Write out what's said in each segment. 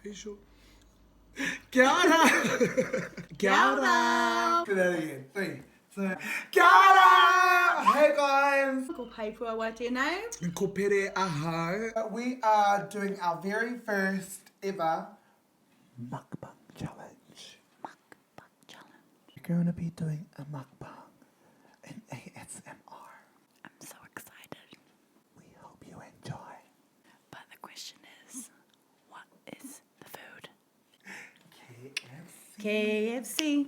Are you sure? Kia ora! Kia ora! Do that again. 3, 2, Kia ora! Hey guys! Ko pai Puawai tēnei. Ko Pere ahau. We are doing our very first ever mukbang challenge. Mukbang challenge. We're going to be doing a mukbang in ASMR. I'm so excited. We hope you enjoy. But the question is, what is the food? KFC. KFC.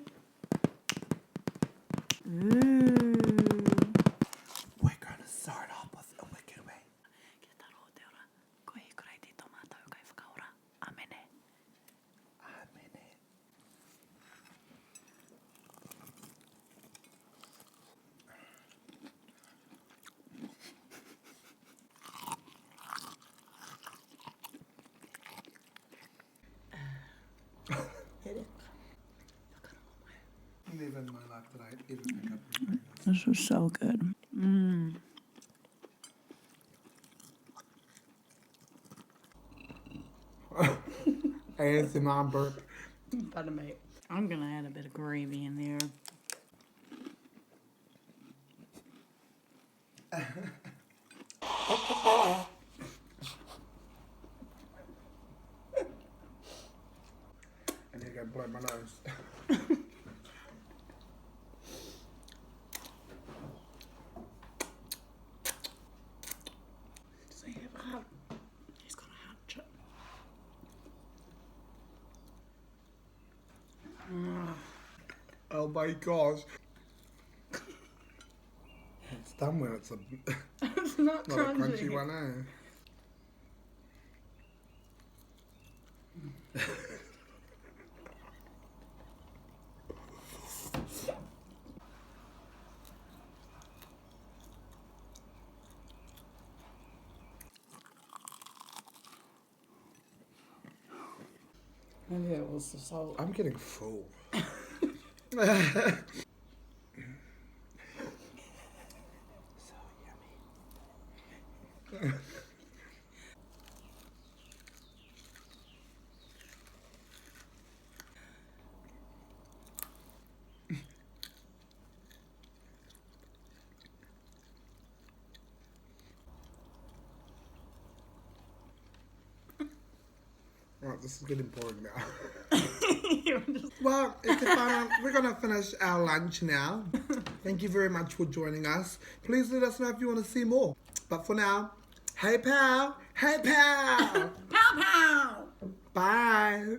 We're going to start off with a wicked wing. Kia taro o te ora, ko he kurai te tomatau kai whakaora. Amene. Amene. Pere. Never in my life did I ever pick up these fingers. This is so good. ASMR burp. Pardon me. I'm going to add a bit of gravy in there. I need to go blow my nose. Does he have a heart? He's got a heart chip. Oh my gosh. It's done when it's a It's not not a crunchy one, eh? Maybe it was the salt. I'm getting full. So yummy. Right, this is getting boring now. Well, we're going to finish our lunch now. Thank you very much for joining us. Please let us know if you want to see more. But for now, hey pal, hey pal. Pow pow! Bye.